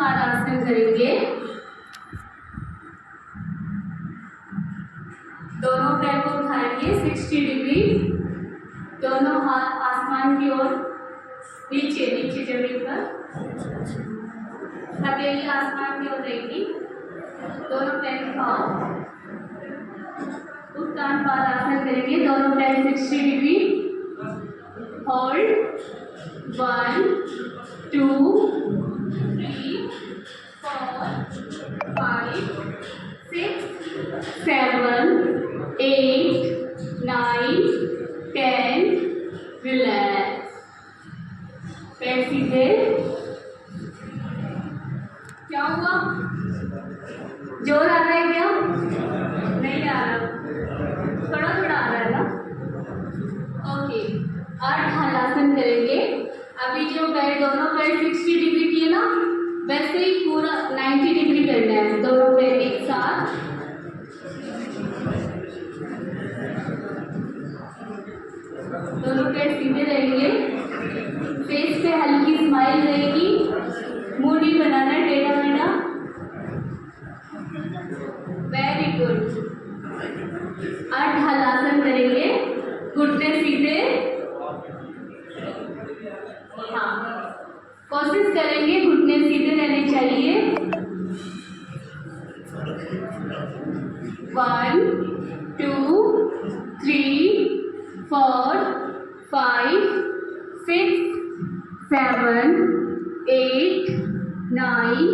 पादासन करेंगे। दोनों पैर को उठाएंगे 60 डिग्री, दोनों हाथ आसमान की ओर, नीचे नीचे जमीन पर, हथेली आसमान की ओर रहेगी। दोनों पैर उठाओ, उत्तान पादासन करेंगे। दोनों पैर 60 डिग्री, होल्ड 1 2 3 4 5 6 7 8 9 10, रिलैक्स। पैर सीधे। क्या हुआ? जोर आ रहा है क्या? नहीं आ रहा, थोड़ा थोड़ा आ रहा है ना? ओके, अर्ध हलासन करेंगे। अभी जो पैर, दोनों पैर 60 डिग्री किए ना, वैसे ही पूरा 90 डिग्री करना है। दोनों पैर एक साथ, दोनों पैर सीधे रहेंगे। फेस पे हल्की स्माइल रहेगी, मुंह नहीं बनाना है टेढ़ा मेढ़ा। Very good. अर्ध हलासन करेंगे, घुटने सीधे। हाँ, कोशिश करेंगे घुटने सीधे रहने चाहिए। 1 2 3 4 5 6 7 8 9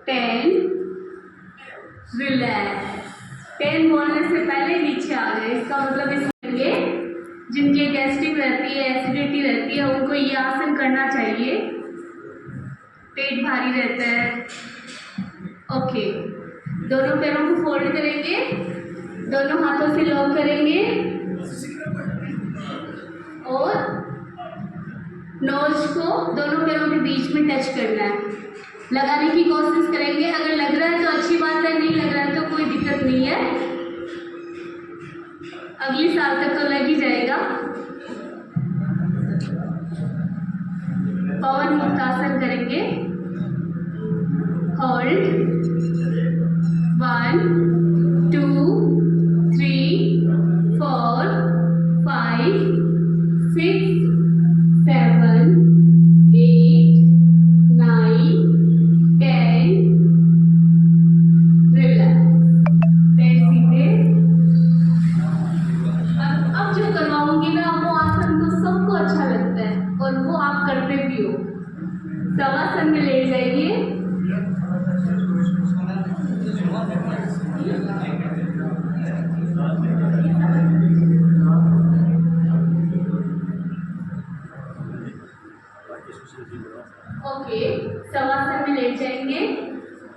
10, रिलैक्स। 10 बोलने से पहले नीचे आ गए, इसका मतलब इसलिए जिनके गैस्ट्रिक रहती है, एसिडिटी रहती है, उनको ये आसन करना चाहिए। पेट भारी रहता है। ओके, दोनों पैरों को फोल्ड करेंगे, दोनों हाथों से लॉक करेंगे और नोज को दोनों पैरों के बीच में टच करना है। लगाने की कोशिश करेंगे। अगर लग रहा है तो अच्छी बात है, नहीं लग रहा है तो कोई दिक्कत नहीं है, अगली साल तक तो लग ही जाएगा। पवन मुक्तासन करेंगे। Hold 1 2 3 4 5 6 7 8 9 10, relax. पैर सीधे। अब जो करवाऊंगी मैं आपको आसन, तो सबको अच्छा लगता है और वो आप करते भी हो। शवासन में ले जाइए। ओके, शवासन में ले जाएंगे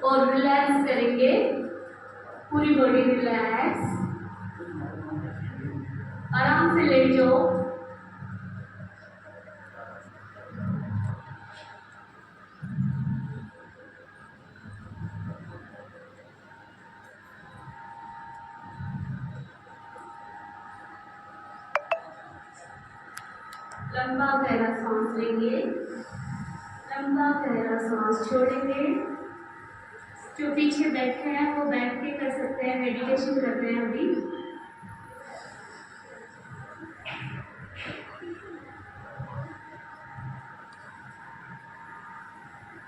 और रिलैक्स करेंगे, पूरी बॉडी रिलैक्स। आराम से लेट जाओ। लंबा गहरा सांस लेंगे, लंबा गहरा सांस छोड़ेंगे। जो पीछे बैठे हैं वो बैठ के कर सकते हैं, मेडिटेशन कर रहे हैं अभी।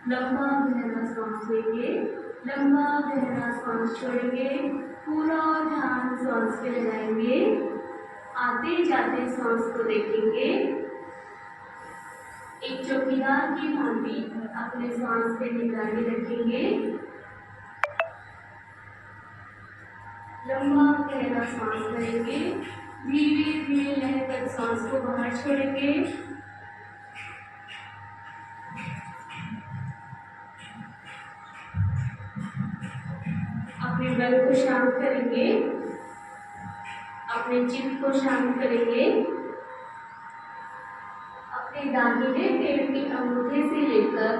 लंबा गहरा सांस लेंगे, लंबा गहरा सांस छोड़ेंगे, पूरा ध्यान सांस पे लगाएंगे। आते जाते सांस को देखेंगे, एक चौकीदार की भांति अपने सांस पे निगरानी रखेंगे। लंबा गहरा सांस लेंगे, धीरे धीरे लेकर सांस को बाहर छोड़ेंगे। अपने बल को शांत करेंगे, अपने चित्त को शांत करेंगे। अपने दाहिने पैर के अंगूठे से लेकर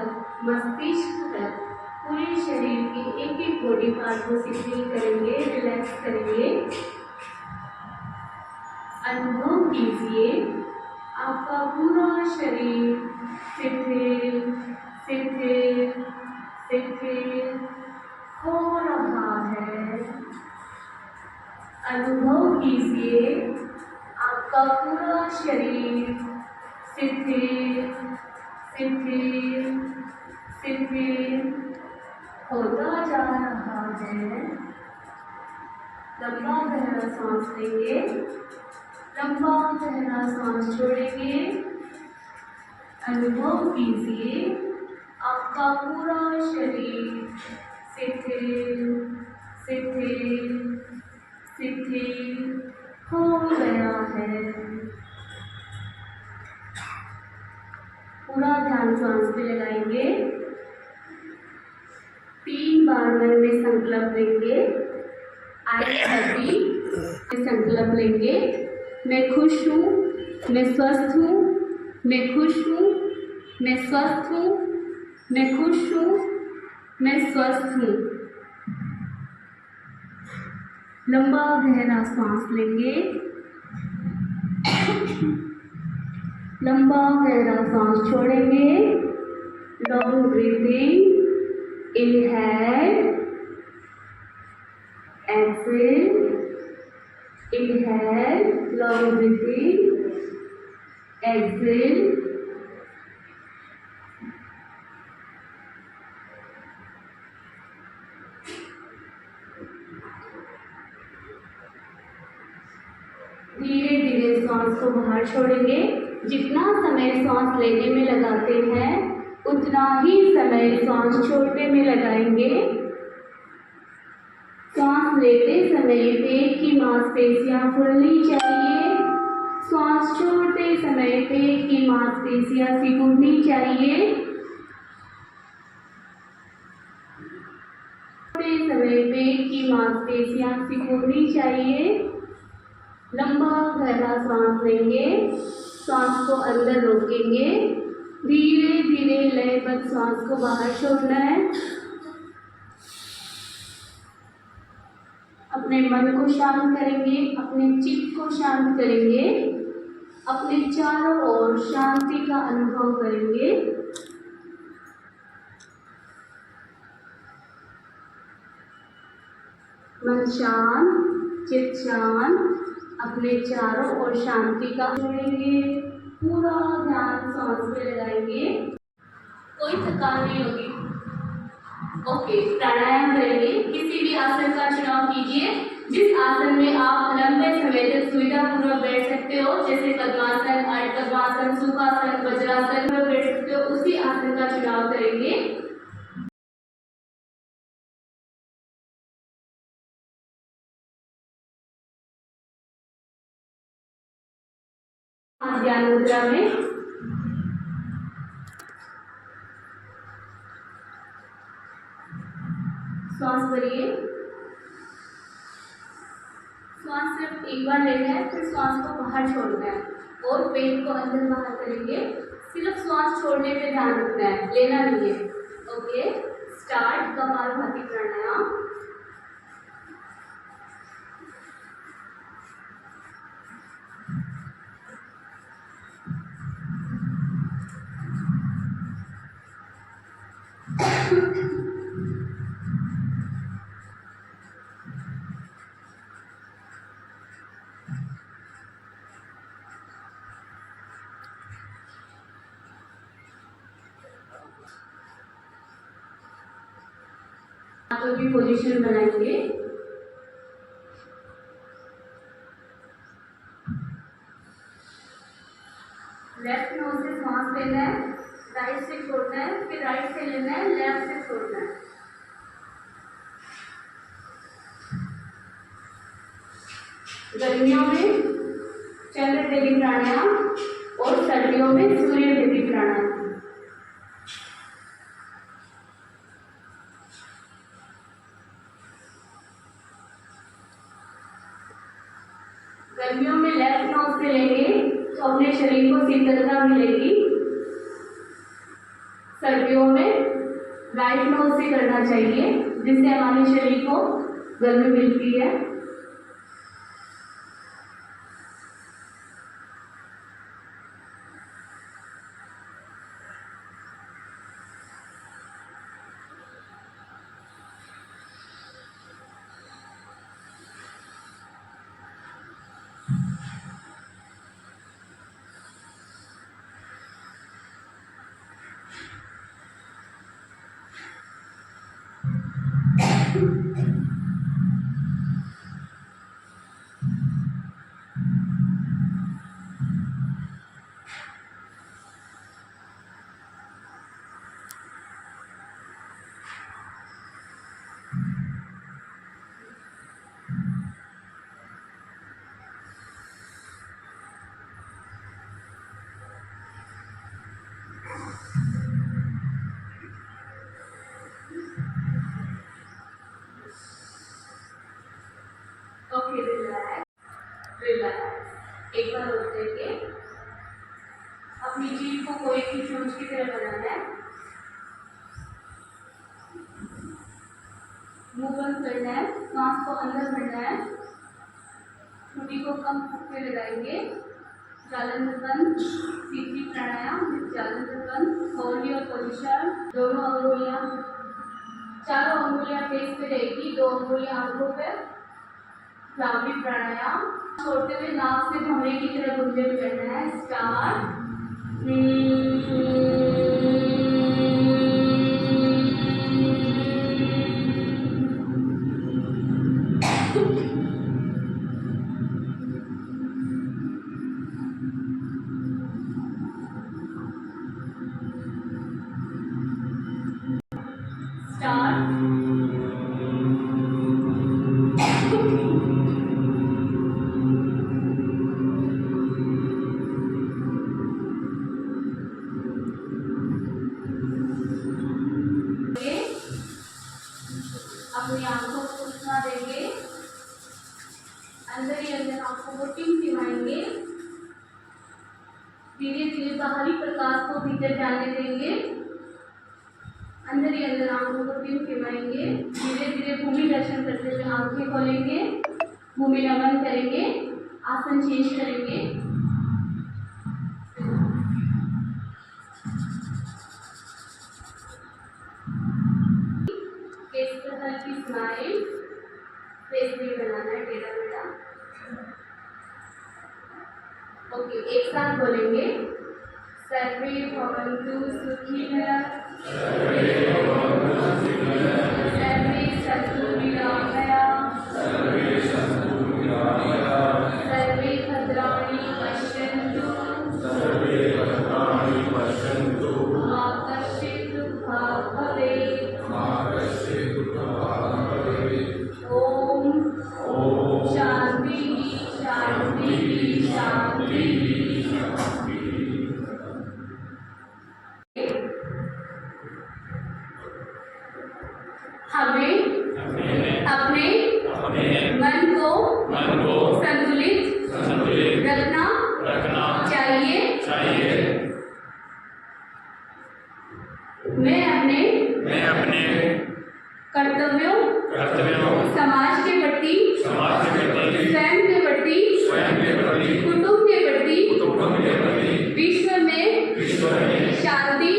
मस्तिष्क तक पूरे शरीर के एक एक बॉडी पार्ट को शिथिल करेंगे, रिलैक्स करेंगे। अनुभव कीजिए आपका पूरा शरीर शिथिल शिथिल अनुभव कीजिए आपका पूरा शरीर शिथिल शिथिल शिथिल होता जा रहा है। लंबा गहरा सांस लेंगे, लंबा गहरा सांस छोड़ेंगे। अनुभव कीजिए आपका पूरा शरीर शिथिल शिथिल शिथिल हो गया है। पूरा ध्यान सांस पे लगाएंगे। 3 बार मन में संकल्प लेंगे। आई एम हैप्पी, संकल्प लेंगे। मैं खुश हूँ, मैं स्वस्थ हूँ, मैं खुश हूँ, मैं स्वस्थ हूँ, मैं खुश हूँ, मैं स्वस्थ हूँ। लंबा गहरा सांस लेंगे, लंबा गहरा सांस छोड़ेंगे। Long breathing, inhale, exhale, inhale, long breathing, exhale. धीरे धीरे सांस को बाहर छोड़ेंगे। जितना समय सांस लेने में लगाते हैं उतना ही समय सांस छोड़ने में लगाएंगे। सांस लेते समय पेट की मांसपेशियां खुलनी चाहिए। सांस छोड़ते समय पेट की मांसपेशियां सिकुड़नी चाहिए। छोड़ते समय पेट की मांसपेशियां सिकुड़नी चाहिए। लंबा गहरा सांस लेंगे, सांस को अंदर रोकेंगे। धीरे धीरे लयबद्ध सांस को बाहर छोड़ना है। अपने मन को शांत करेंगे, अपने चित्त को शांत करेंगे, अपने चारों ओर शांति का अनुभव करेंगे। मन शांत, चित्त शांत, अपने चारों ओर शांति का छोड़ेंगे। पूरा ध्यान सांस पे लगाएंगे। कोई थकान नहीं होगी। ओके, प्राणायाम करेंगे। किसी भी आसन का चुनाव कीजिए जिस आसन में आप लंबे समय तक सुविधापूर्वक बैठ सकते हो, जैसे पद्मासन, अर्ध पद्मासन, सुखासन, वज्रासन में बैठ सकते हो, उसी आसन का चुनाव करेंगे। ध्यान मुद्रा में श्वास भरिए। श्वास सिर्फ एक बार लेना है, फिर श्वास को बाहर छोड़ना है और पेट को अंदर बाहर करेंगे। सिर्फ श्वास छोड़ने पे ध्यान रखना है, लेना नहीं है। Okay, start. कपालभाति प्राणायाम। हाथों की पोजीशन बनाएंगे। लेफ्ट नोज से सांस लेना है, राइट से छोड़ना है, फिर राइट से लेना है, लेफ्ट से छोड़ना है। गर्मियों में चंद्र देवी प्राणायाम और सर्दियों में सूर्य देवी प्राणायाम। गर्मियों में लेफ्ट नोज से लेंगे तो अपने शरीर को शीतलता मिलेगी। सर्दियों में राइट नोज से करना चाहिए जिससे हमारे शरीर को गर्मी मिलती है। सिर बनाना है, मुंह बंद करना है, सांस को अंदर भरना है, ठुड्डी को कम फूक के लगाएंगे, जालंधर बंद, सीधी प्राणायाम, जालंधर बंद, होल्ड योर पोजीशन, दोनों अंगुलियां, चारों अंगुलियां फेस पे रहेगी, 2 अंगुलियां आंखों पे, भ्रामरी प्राणायाम, छोड़ते हुए नाक से भंवरे की तरह गुंजन करना है, स्टार्ट, अपनी आंखों को उठना देंगे, अंदर ही अंदर आंखों को टिमटिमाएंगे, धीरे धीरे बाहरी प्रकाश को भीतर जाने देंगे, अंदर ही अंदर आंखों को टिमटिमाएंगे, धीरे धीरे भूमि दर्शन करते हुए आंखें खोलेंगे, भूमि नमन करेंगे, आसन चेंज करेंगे, फेस पर हल्की स्माइल, फेस भी बनाना है टेढ़ा मेढ़ा। ओके, एक साथ बोलेंगे, सर्वे भवन्तु सुखिनः, सर्वे सन्तु निरामयाः, सर्वे भद्राणि पश्यन्तु, मा कश्चित् दुःखभाग् भवेत्। ओम शांति शांति शांति। हमें अपने मन को संतुलित रखना चाहिए। मैं अपने कर्तव्यों समाज के प्रति, स्वयं के प्रति, कुटुंब के प्रति, विश्व में शांति,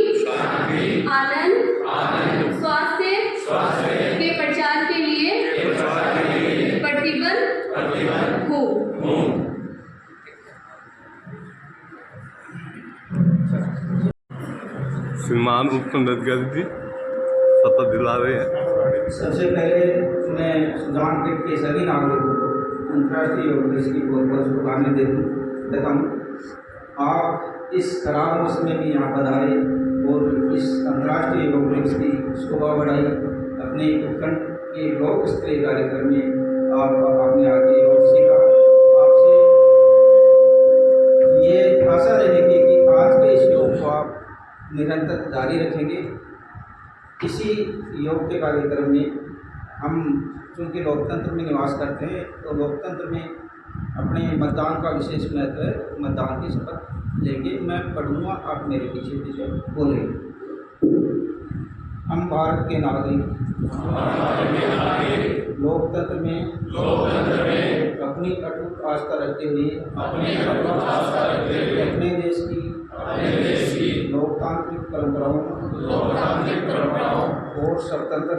आनंद, स्वास्थ्य के प्रचार के लिए प्रतिबद्ध हूँ। श्रीमान उपसंहर्ष जी सतत दिला रहे हैं। सबसे पहले मैं सुजानपुर के सभी नागरिकों को अंतर्राष्ट्रीय योग दिवस की बहुत बहुत शुभकामनाएं देता हूँ। आप इस खराब मौसम में भी यहाँ पधारे और इस अंतर्राष्ट्रीय योग दिवस की शोभा बढ़ाई। अपने उत्तराखंड के लोक स्तरीय कार्यक्रम में आपने आगे योग सीखा। आपसे ये आशा रहेगी कि आज के इस योग को आप निरंतर जारी रखेंगे। इसी योग के कार्यक्रम में हम चूँकि लोकतंत्र में निवास करते हैं तो लोकतंत्र में अपने मतदान का विशेष महत्व है। मतदान की शपथ लेंगे। मैं पढ़ूँगा, आप मेरे पीछे पीछे बोलेंगे। हम भारत के नागरिक लोकतंत्र में अपनी अटूट आस्था रखते हुए अपने देश की लोकतांत्रिक परंपराओं और स्वतंत्र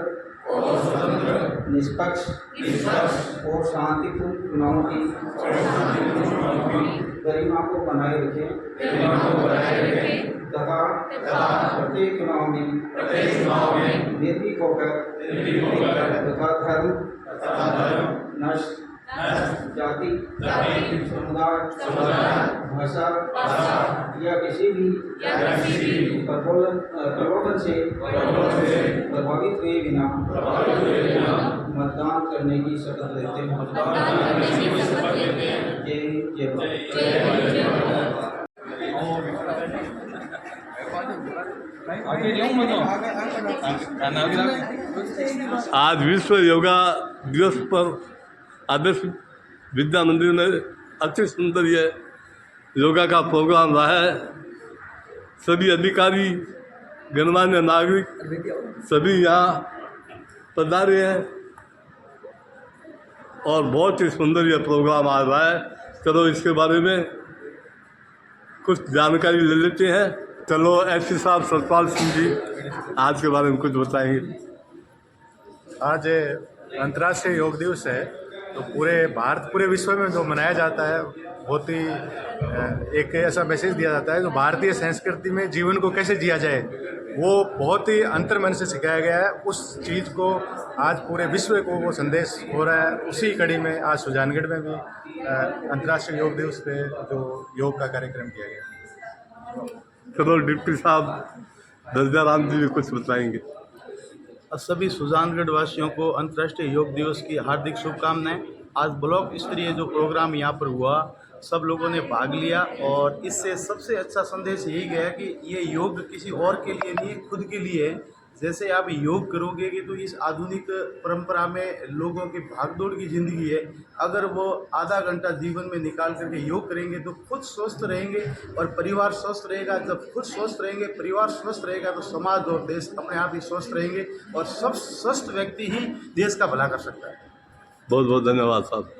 निष्पक्ष और शांतिपूर्ण चुनावों की गरिमा को बनाए रखें तथा प्रत्येक चुनाव में निर्भीक होकर तथा धर्म नस्ल जाति समुदाय भाषा या किसी भी प्रलोभन से प्रभावित हुए बिना मतदान करने की शपथ लेते हैं। आज विश्व योगा दिवस पर आदर्श विद्या मंदिर में अति सुंदर ये योगा का प्रोग्राम रहा है। सभी अधिकारी, गणमान्य नागरिक सभी यहाँ पधारे हैं और बहुत ही सुंदर यह प्रोग्राम आ रहा है। चलो इसके बारे में कुछ जानकारी ले लेते हैं। चलो एसपी साहब सतपाल सिंह जी आज के बारे में कुछ बताएंगे। आज अंतर्राष्ट्रीय योग दिवस है, तो पूरे विश्व में जो मनाया जाता है, बहुत ही एक ऐसा मैसेज दिया जाता है जो भारतीय संस्कृति में जीवन को कैसे जिया जाए, वो बहुत ही अंतर्मन से सिखाया गया है। उस चीज़ को आज पूरे विश्व को वो संदेश हो रहा है। उसी कड़ी में आज सुजानगढ़ में भी अंतर्राष्ट्रीय योग दिवस पे जो योग का कार्यक्रम किया गया। चलो डिप्टी साहब दर्जाराम जी भी कुछ बताएंगे। सभी सुजानगढ़ वासियों को अंतर्राष्ट्रीय योग दिवस की हार्दिक शुभकामनाएं। आज ब्लॉक स्तरीय जो प्रोग्राम यहाँ पर हुआ, सब लोगों ने भाग लिया और इससे सबसे अच्छा संदेश यही गया कि ये योग किसी और के लिए नहीं, खुद के लिए है। जैसे आप योग करोगे कि तो इस आधुनिक परंपरा में लोगों की भागदौड़ की ज़िंदगी है, अगर वो आधा घंटा जीवन में निकाल करके योग करेंगे तो खुद स्वस्थ रहेंगे और परिवार स्वस्थ रहेगा। जब खुद स्वस्थ रहेंगे, परिवार स्वस्थ रहेगा, तो समाज और देश अपने आप ही स्वस्थ रहेंगे और सब स्वस्थ व्यक्ति ही देश का भला कर सकता है। बहुत बहुत धन्यवाद साहब।